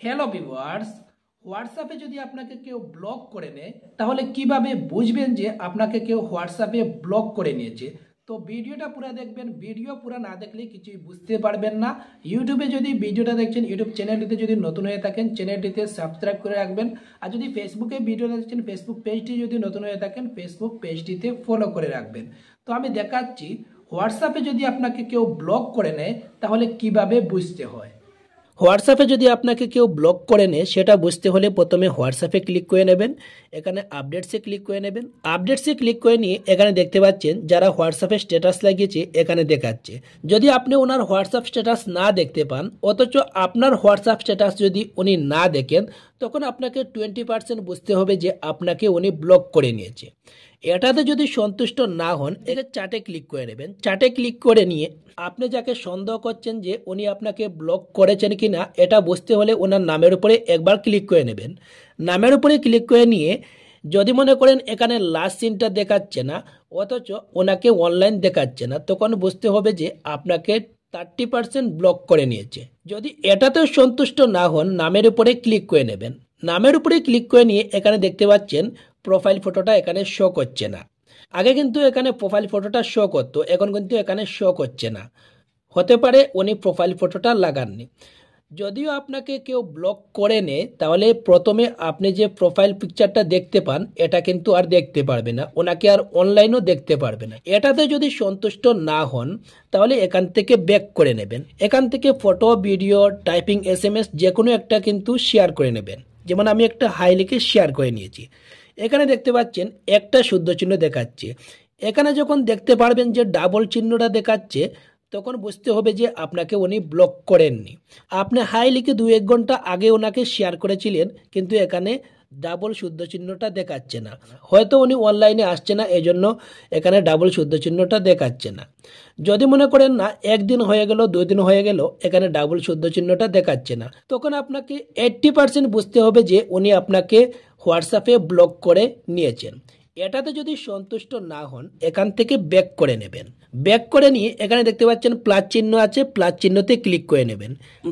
Hello viewers, হোয়াটসঅ্যাপে যদি আপনাকে কেউ ব্লক করে নেয় তাহলে কিভাবে বুঝবেন যে আপনাকে কেউ হোয়াটসঅ্যাপে ব্লক করে নিয়েছে। তো ভিডিওটা পুরো দেখবেন, ভিডিও পুরো না দেখলে কিছুই বুঝতে পারবেন না। ইউটিউবে যদি ভিডিওটা দেখছেন, ইউটিউব চ্যানেলটিতে যদি নতুন হয়ে থাকেন চ্যানেলটিতে সাবস্ক্রাইব করে রাখবেন। আর যদি ফেসবুকে ভিডিওটা দেখছেন, ফেসবুক পেজটি যদি নতুন হয়ে থাকেন ফেসবুক পেজটিতে ফলো করে রাখবেন। তো আমি দেখাচ্ছি হোয়াটসঅ্যাপে যদি আপনাকে কেউ ব্লক করে নেয় তাহলে কিভাবে বুঝতে হয়। হোয়াটসঅ্যাপে যদি আপনাকে কেউ ব্লক করে নেয় সেটা বুঝতে হলে প্রথমে হোয়াটসঅ্যাপে ক্লিক করে নেবেন, এখানে আপডেটসে ক্লিক করে নেবেন। আপডেটসে ক্লিক করে নিয়ে এখানে দেখতে পাচ্ছেন যারা হোয়াটসঅ্যাপে স্ট্যাটাস লাগিয়েছে এখানে দেখাচ্ছে। যদি আপনি ওনার হোয়াটসঅ্যাপ স্ট্যাটাস না দেখতে পান, অথচ আপনার হোয়াটসঅ্যাপ স্ট্যাটাস যদি উনি না দেখেন, তখন আপনাকে 20% বুঝতে হবে যে আপনাকে উনি ব্লক করে নিয়েছে। এটাতে যদি সন্তুষ্ট না হন, এখানে চার্টে ক্লিক করে নেবেন। চার্টে ক্লিক করে নিয়ে আপনি যাকে সন্দেহ করছেন যে উনি আপনাকে ব্লক করেছেন কি না এটা বুঝতে হলে ওনার নামের উপরে একবার ক্লিক করে নেবেন। নামের উপরে ক্লিক করে নিয়ে যদি মনে করেন এখানে লাস্ট সিনটা দেখাচ্ছে না, অথচ ওনাকে অনলাইন দেখাচ্ছে না, তখন বুঝতে হবে যে আপনাকে 30% ব্লক করে নিয়েছে। যদি এটাতেও সন্তুষ্ট না হন, নামের উপরে ক্লিক করে নেবেন। নামের উপরে ক্লিক করে নিয়ে এখানে দেখতে পাচ্ছেন প্রোফাইল ফটোটা এখানে শো করছে না। আগে কিন্তু এখানে প্রোফাইল ফটোটা শো করতো, এখন কিন্তু এখানে শো করছে না। হতে পারে উনি প্রোফাইল ফটোটা লাগাননি। যদিও আপনাকে কেউ ব্লক করে নেয় তাহলে প্রথমে আপনি যে প্রোফাইল পিকচারটা দেখতে পান এটা কিন্তু আর দেখতে পারবে না, ওনাকে আর অনলাইনও দেখতে পারবে না। এটাতে যদি সন্তুষ্ট না হন তাহলে এখান থেকে ব্যাক করে নেবেন। এখান থেকে ফটো, ভিডিও, টাইপিং, SMS যে কোনো একটা কিন্তু শেয়ার করে নেবেন। যেমন আমি একটা হাই লিখে শেয়ার করে নিয়েছি। এখানে দেখতে পাচ্ছেন একটা শুদ্ধ চিহ্ন দেখাচ্ছে। এখানে যখন দেখতে পারবেন যে ডাবল চিহ্নটা দেখাচ্ছে, তখন বুঝতে হবে যে আপনাকে উনি ব্লক করেননি। আপনি হাই লিখে 2-1 ঘন্টা আগে ওনাকে শেয়ার করেছিলেন, কিন্তু এখানে ডাবল শুদ্ধ চিহ্নটা দেখাচ্ছে না। হয়তো উনি অনলাইনে আসছে না, এজন্য এখানে ডাবল শুদ্ধ চিহ্নটা দেখাচ্ছে না। যদি মনে করেন না 1 দিন হয়ে গেল, 2 দিন হয়ে গেল, এখানে ডাবল শুদ্ধ চিহ্নটা দেখাচ্ছে না, তখন আপনাকে 80% বুঝতে হবে যে উনি আপনাকে হোয়াটসঅ্যাপে ব্লক করে নিয়েছেন। এটাতে যদি সন্তুষ্ট না হন এখান থেকে ব্যাক করে নেবেন। ব্যাক করে নিয়ে এখানে দেখতে পাচ্ছেন প্লাস চিহ্ন আছে, প্লাস চিহ্নতে ক্লিক করে নেবেন।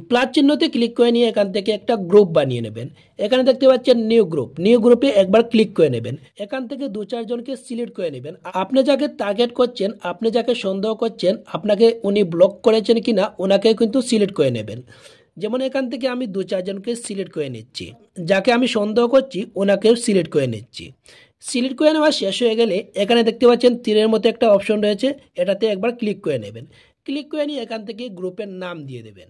প্লাস চিহ্নতে ক্লিক করে নিয়ে এখান থেকে একটা গ্রুপ বানিয়ে নেবেন। এখানে দেখতে পাচ্ছেন নিউ গ্রুপ, নিউ গ্রুপে একবার ক্লিক করে নেবেন। এখান থেকে 2-4 জনকে সিলেক্ট করে নেবেন। আপনি যাকে টার্গেট করছেন, আপনি যাকে সন্দেহ করছেন আপনাকে উনি ব্লক করেছেন কিনা, ওনাকে কিন্তু সিলেক্ট করে নেবেন। যেমন এখান থেকে আমি 2-4 জনকে সিলেক্ট করে নিচ্ছি, যাকে আমি সন্দেহ করছি ওনাকেও সিলেক্ট করে নিচ্ছি। সিলেক্ট করে নেওয়া শেষ হয়ে গেলে এখানে দেখতে পাচ্ছেন তীরের মতো একটা অপশন রয়েছে, এটাতে একবার ক্লিক করে নেবেন। ক্লিক করে নিয়ে এখান থেকে গ্রুপের নাম দিয়ে দেবেন।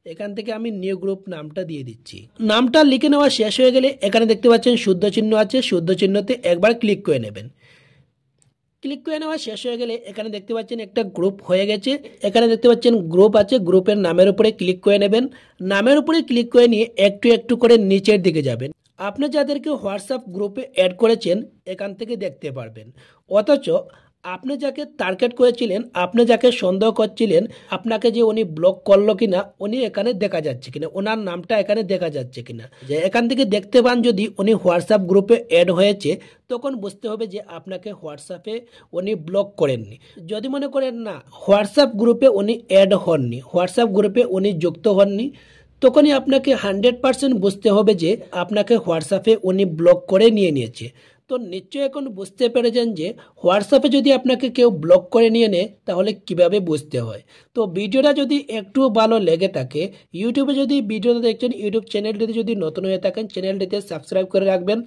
এখান থেকে আমি নিউ গ্রুপ নামটা দিয়ে দিচ্ছি। নামটা লিখে নেওয়া শেষ হয়ে গেলে এখানে দেখতে পাচ্ছেন শুদ্ধ চিহ্ন আছে, শুদ্ধ চিহ্নতে একবার ক্লিক করে নেবেন। ক্লিক করে নেওয়া শেষ হয়ে গেলে এখানে দেখতে পাচ্ছেন একটা গ্রুপ হয়ে গেছে। এখানে দেখতে পাচ্ছেন গ্রুপ আছে, গ্রুপের নামের উপরে ক্লিক করে নেবেন। নামের উপরে ক্লিক করে নিয়ে একটু একটু করে নিচের দিকে যাবেন। আপনি যাদেরকে হোয়াটসঅ্যাপ গ্রুপে অ্যাড করেছেন এখান থেকে দেখতে পারবেন, অথচ আপনি যাকে টার্গেট করেছিলেন, আপনি যাকে সন্দেহ করছিলেন আপনাকে যে উনি ব্লক করলো কিনা, উনি এখানে দেখা যাচ্ছে কিনা, ওনার নামটা এখানে দেখা যাচ্ছে কিনা। যে এখান থেকে দেখতে পান যদি উনি হোয়াটসঅ্যাপ গ্রুপে অ্যাড হয়েছে, তখন বুঝতে হবে যে আপনাকে হোয়াটসঅ্যাপে উনি ব্লক করেননি। যদি মনে করেন না হোয়াটসঅ্যাপ গ্রুপে উনি অ্যাড হননি, হোয়াটসঅ্যাপ গ্রুপে উনি যুক্ত হননি, তখনই আপনাকে 100% বুঝতে হবে যে আপনাকে হোয়াটসঅ্যাপে উনি ব্লক করে নিয়েছে। তো নিশ্চয়ই এখন বুঝতে পেরেছেন যে হোয়াটসঅ্যাপে যদি আপনাকে কেউ ব্লক করে নিয়ে নেয় তাহলে কিভাবে বুঝতে হয়। তো ভিডিওটা যদি একটু ভালো লেগে থাকে, ইউটিউবে যদি ভিডিওটা দেখছেন ইউটিউব চ্যানেলটিতে যদি নতুন হয়ে থাকেন চ্যানেলটিতে সাবস্ক্রাইব করে রাখবেন।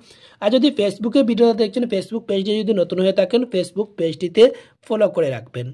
আর যদি ফেসবুকে ভিডিওটা দেখছেন ফেসবুক পেজটি যদি নতুন হয়ে থাকেন ফেসবুক পেজটিতে ফলো করে রাখবেন।